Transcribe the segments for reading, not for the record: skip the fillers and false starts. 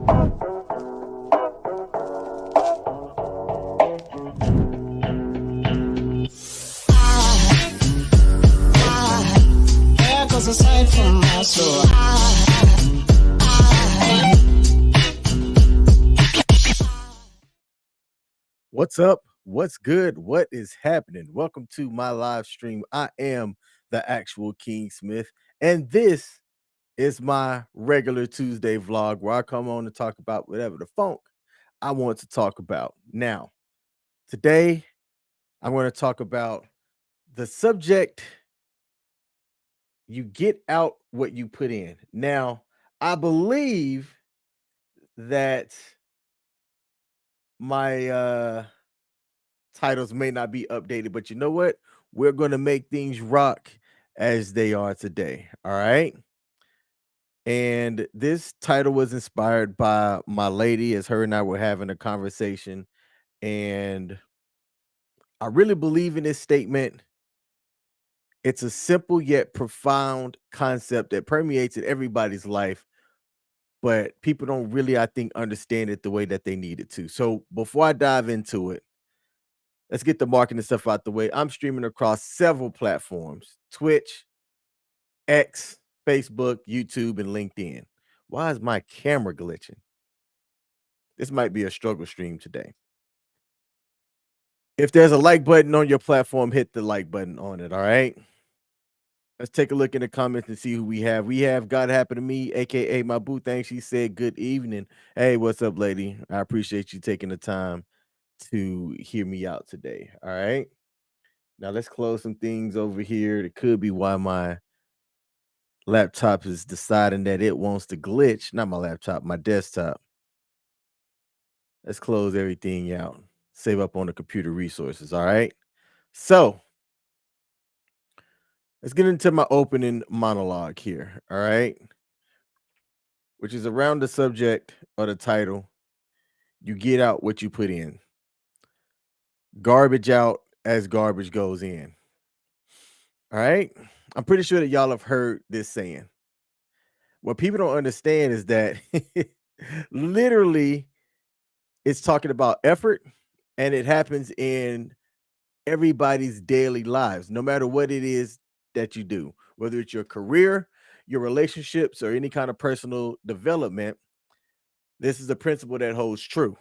There goes a sight from my soul. What's up? What's good? What is happening? Welcome to my live stream. I am the actual King Smith, and this is my regular Tuesday vlog where I come on to talk about whatever the funk I want to talk about. Now, today I'm going to talk about the subject you get out what you put in. Now, I believe that my titles may not be updated, but you know what? We're going to make things rock as they are today. All right. And this title was inspired by my lady as her and I were having a conversation. And I really believe in this statement. It's a simple yet profound concept that permeates in everybody's life, but people don't really, I think, understand it the way that they need it to. So before I dive into it, let's get the marketing stuff out the way. I'm streaming across several platforms: Twitch, X, Facebook, YouTube, and LinkedIn. Why is my camera glitching? This might be a struggle stream today. If there's a like button on your platform, hit the like button on it. All right. Let's take a look in the comments and see who we have. We have God Happen to Me, aka my boo thing. She said, "Good evening." Hey, what's up, lady? I appreciate you taking the time to hear me out today. All right. Now let's close some things over here. It could be why my laptop is deciding that it wants to glitch. Not my laptop, my desktop. Let's close everything out. Save up on the computer resources. All right. So let's get into my opening monologue here. All right. Which is around the subject or the title. You get out what you put in. Garbage out as garbage goes in. All right. I'm pretty sure that y'all have heard this saying. What people don't understand is that literally it's talking about effort, and it happens in everybody's daily lives, no matter what it is that you do, whether it's your career, your relationships, or any kind of personal development. This is a principle that holds true.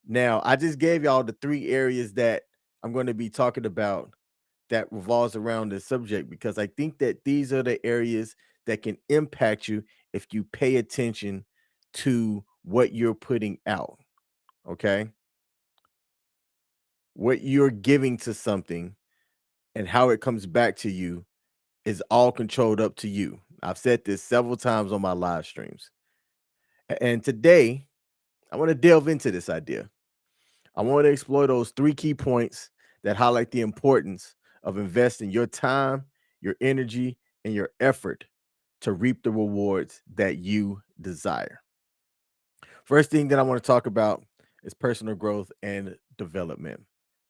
Now, I just gave y'all the three areas that I'm going to be talking about that revolves around this subject because I think that these are the areas that can impact you if you pay attention to what you're putting out. Okay. What you're giving to something and how it comes back to you is all controlled up to you. I've said this several times on my live streams. And today, I want to delve into this idea. I want to explore those three key points that highlight the importance of investing your time, your energy, and your effort to reap the rewards that you desire. First thing that I want to talk about is personal growth and development.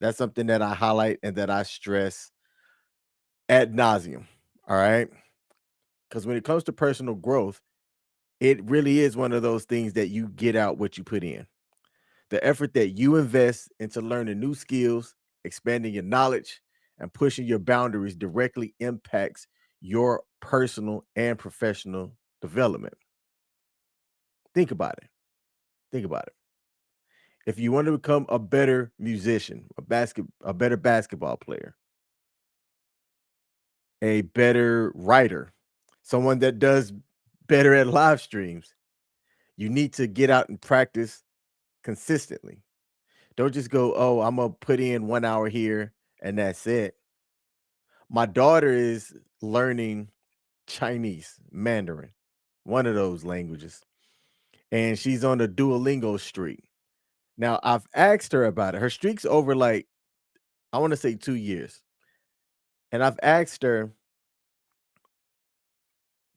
That's something that I highlight and that I stress ad nauseum. All right. Because when it comes to personal growth, it really is one of those things that you get out what you put in. The effort that you invest into learning new skills, expanding your knowledge, and pushing your boundaries directly impacts your personal and professional development. Think about it. Think about it. If you want to become a better musician, a better basketball player, a better writer, someone that does better at live streams, you need to get out and practice consistently. Don't just go, oh, I'm gonna put in 1 hour here and that's it. My daughter is learning Chinese, Mandarin, one of those languages, and she's on the Duolingo streak. Now, I've asked her about it. Her streak's over like, I want to say 2 years. And I've asked her,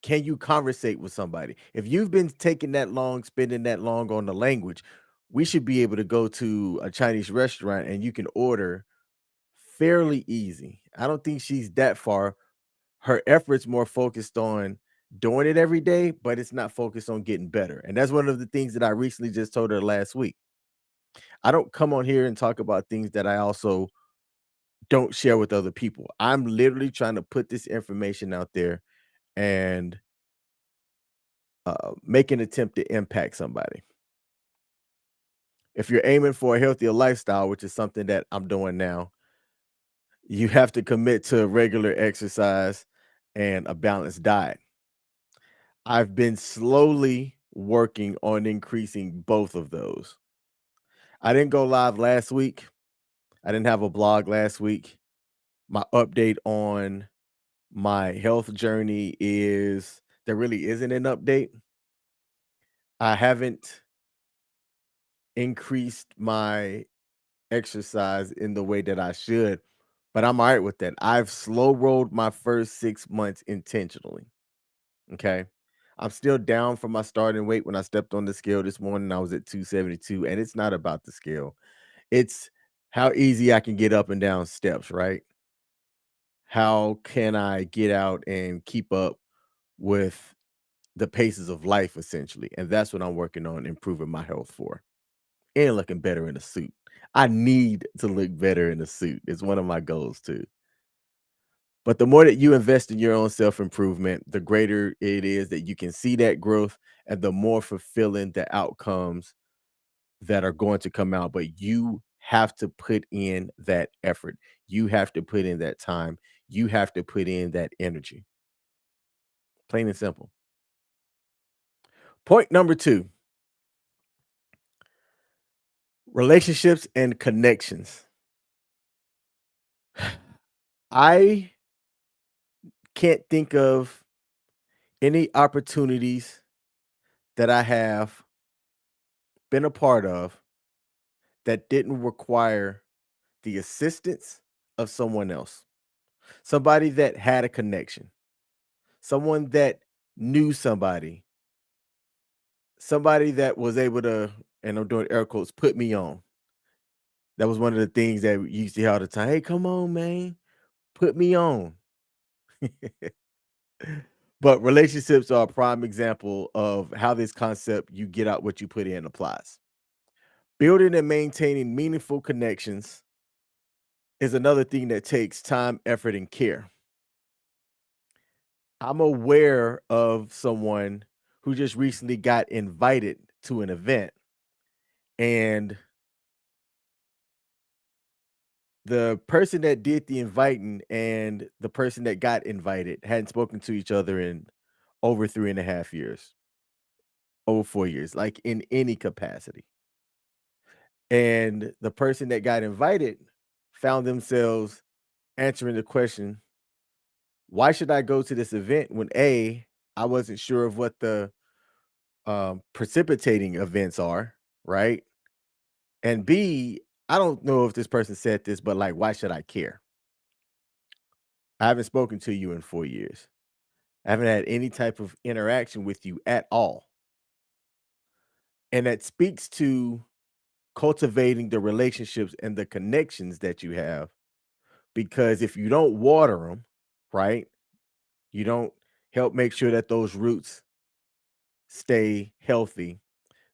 can you conversate with somebody? If you've been taking that long, spending that long on the language, we should be able to go to a Chinese restaurant and you can order fairly easy. I don't think she's that far. Her efforts more focused on doing it every day, but it's not focused on getting better. And that's one of the things that I recently just told her last week. I don't come on here and talk about things that I also don't share with other people. I'm literally trying to put this information out there and make an attempt to impact somebody. If you're aiming for a healthier lifestyle, which is something that I'm doing now, you have to commit to regular exercise and a balanced diet. I've been slowly working on increasing both of those. I didn't go live last week. I didn't have a blog last week. My update on my health journey is there really isn't an update. I haven't increased my exercise in the way that I should, but I'm all right with that. I've slow rolled my first 6 months intentionally. Okay. I'm still down from my starting weight. When I stepped on the scale this morning, I was at 272, and it's not about the scale. It's how easy I can get up and down steps, right? How can I get out and keep up with the paces of life essentially? And that's what I'm working on improving my health for and looking better in a suit. I need to look better in a suit. It's one of my goals too. But the more that you invest in your own self improvement, the greater it is that you can see that growth and the more fulfilling the outcomes that are going to come out. But you have to put in that effort. You have to put in that time. You have to put in that energy. Plain and simple. Point number two, relationships and connections. I can't think of any opportunities that I have been a part of that didn't require the assistance of someone else, somebody that had a connection, someone that knew somebody, somebody that was able to, and I'm doing air quotes, put me on. That was one of the things that we used to hear all the time. Hey, come on, man, put me on. But relationships are a prime example of how this concept you get out what you put in applies. Building and maintaining meaningful connections is another thing that takes time, effort, and care. I'm aware of someone who just recently got invited to an event, and the person that did the inviting and the person that got invited hadn't spoken to each other in over 3.5 years, over 4 years, like in any capacity. And the person that got invited found themselves answering the question, why should I go to this event when A, I wasn't sure of what the precipitating events are, right? And B, I don't know if this person said this, but like, why should I care? I haven't spoken to you in 4 years. I haven't had any type of interaction with you at all. And that speaks to cultivating the relationships and the connections that you have. Because if you don't water them, right, you don't help make sure that those roots stay healthy,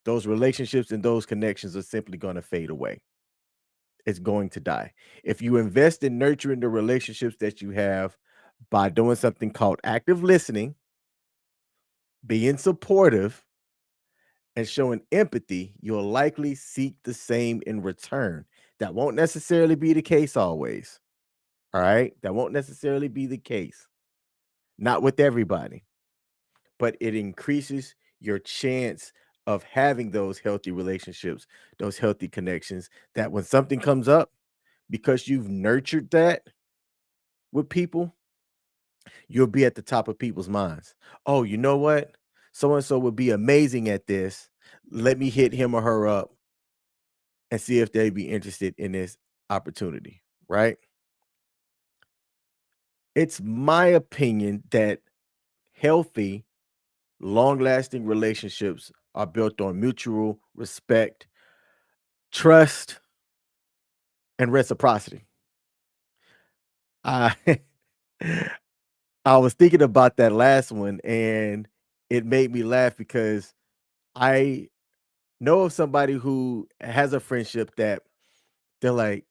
those relationships and those connections are simply going to fade away. It's going to die. If you invest in nurturing the relationships that you have by doing something called active listening, being supportive, and showing empathy, you'll likely seek the same in return. That won't necessarily be the case always. All right. That won't necessarily be the case. Not with everybody, but it increases your chance of having those healthy relationships, those healthy connections that when something comes up, because you've nurtured that with people, you'll be at the top of people's minds. Oh, you know what? So and so would be amazing at this. Let me hit him or her up and see if they'd be interested in this opportunity, right? It's my opinion that healthy, long lasting relationships are built on mutual respect, trust, and reciprocity. I I was thinking about that last one, and it made me laugh because I know of somebody who has a friendship that they're like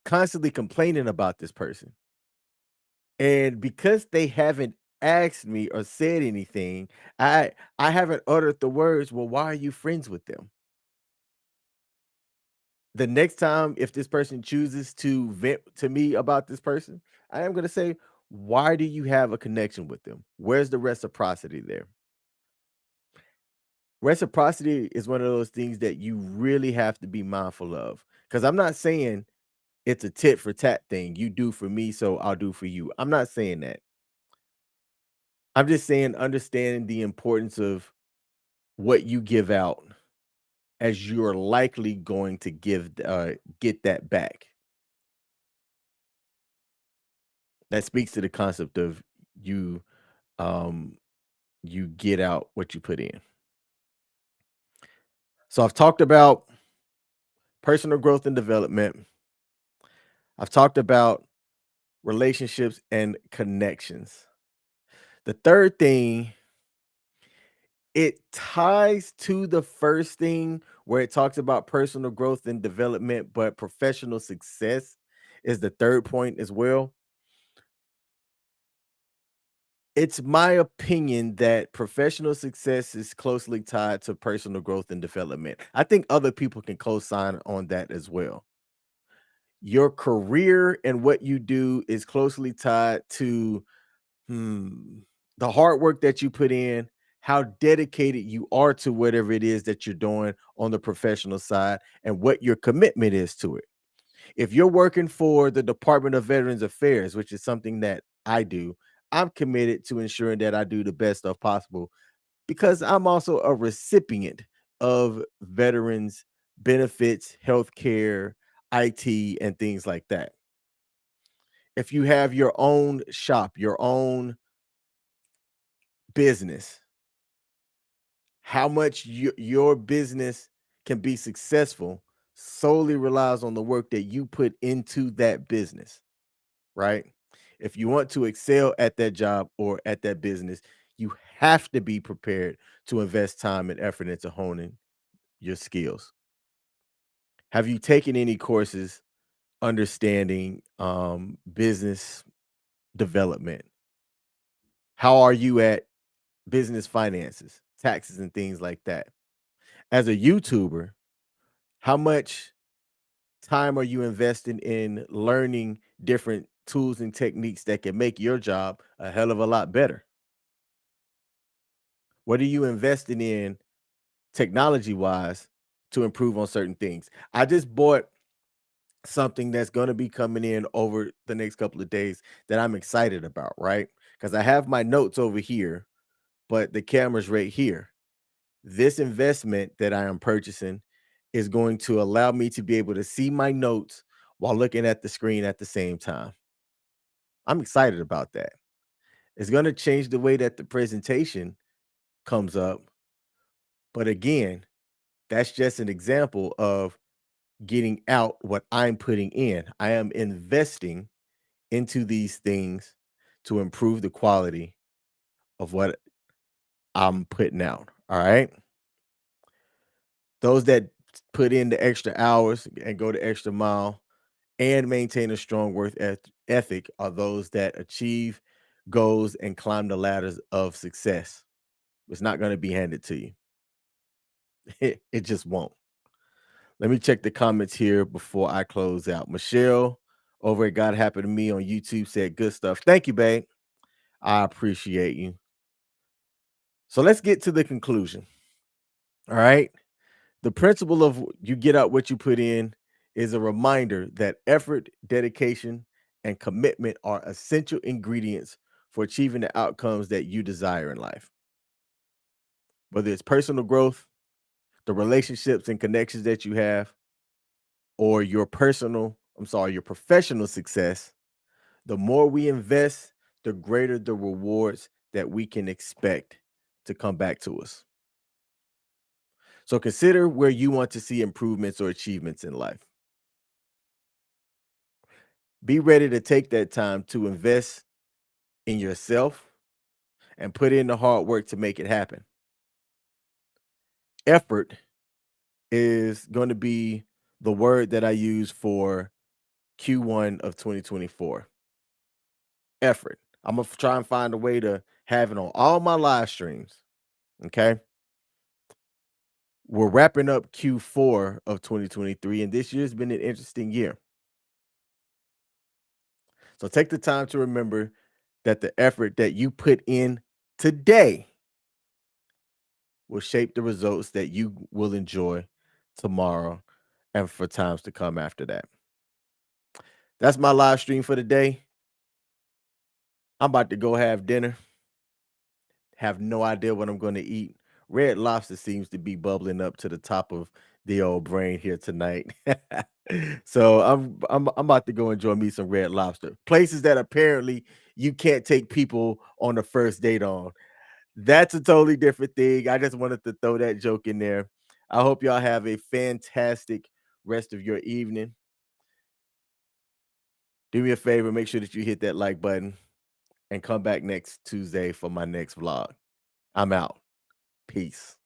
constantly complaining about this person. And because they haven't asked me or said anything, I haven't uttered the words, "Well, why are you friends with them?" The next time if this person chooses to vent to me about this person, I am gonna say, "Why do you have a connection with them? Where's the reciprocity there?" Reciprocity is one of those things that you really have to be mindful of. Because 'cause I'm not saying it's a tit for tat thing, "You do for me, so I'll do for you." I'm not saying that. I'm just saying understanding the importance of what you give out as you're likely going to get that back. That speaks to the concept of you, um, you get out what you put in. So I've talked about personal growth and development. I've talked about relationships and connections. The third thing, it ties to the first thing where it talks about personal growth and development, but professional success is the third point as well. It's my opinion that professional success is closely tied to personal growth and development. I think other people can co-sign on that as well. Your career and what you do is closely tied to the hard work that you put in, how dedicated you are to whatever it is that you're doing on the professional side, and what your commitment is to it. If you're working for the Department of Veterans Affairs, which is something that I do, I'm committed to ensuring that I do the best of possible because I'm also a recipient of veterans benefits, healthcare, IT, and things like that. If you have your own shop, your own business, how much your business can be successful solely relies on the work that you put into that business, right? If you want to excel at that job or at that business, you have to be prepared to invest time and effort into honing your skills. Have you taken any courses understanding business development? How are you at business finances, taxes, and things like that? As a YouTuber, how much time are you investing in learning different tools and techniques that can make your job a hell of a lot better? What are you investing in technology wise to improve on certain things? I just bought something that's going to be coming in over the next couple of days that I'm excited about, right? Because I have my notes over here, but the camera's right here. This investment that I am purchasing is going to allow me to be able to see my notes while looking at the screen at the same time. I'm excited about that. It's going to change the way that the presentation comes up. But again, that's just an example of getting out what I'm putting in. I am investing into these things to improve the quality of what I'm putting out. All right. Those that put in the extra hours and go the extra mile and maintain a strong ethic are those that achieve goals and climb the ladders of success. It's not going to be handed to you. It just won't. Let me check the comments here before I close out. Michelle over at God Happened to Me on YouTube said good stuff. Thank you, babe. I appreciate you. So let's get to the conclusion. All right. The principle of you get out what you put in is a reminder that effort, dedication, and commitment are essential ingredients for achieving the outcomes that you desire in life. Whether it's personal growth, the relationships and connections that you have, or your professional success, the more we invest, the greater the rewards that we can expect to come back to us. So consider where you want to see improvements or achievements in life. Be ready to take that time to invest in yourself and put in the hard work to make it happen. Effort is going to be the word that I use for Q1 of 2024. Effort. I'm gonna try and find a way to have it on all my live streams. Okay. We're wrapping up Q4 of 2023, and this year's been an interesting year. So take the time to remember that the effort that you put in today will shape the results that you will enjoy tomorrow and for times to come after that. That's my live stream for today. I'm about to go have dinner. Have no idea what I'm going to eat. Red Lobster seems to be bubbling up to the top of the old brain here tonight. So I'm about to go enjoy me some Red Lobster. Places that apparently you can't take people on the first date on. That's a totally different thing. I just wanted to throw that joke in there. I hope y'all have a fantastic rest of your evening. Do me a favor, make sure that you hit that like button and come back next Tuesday for my next vlog. I'm out. Peace.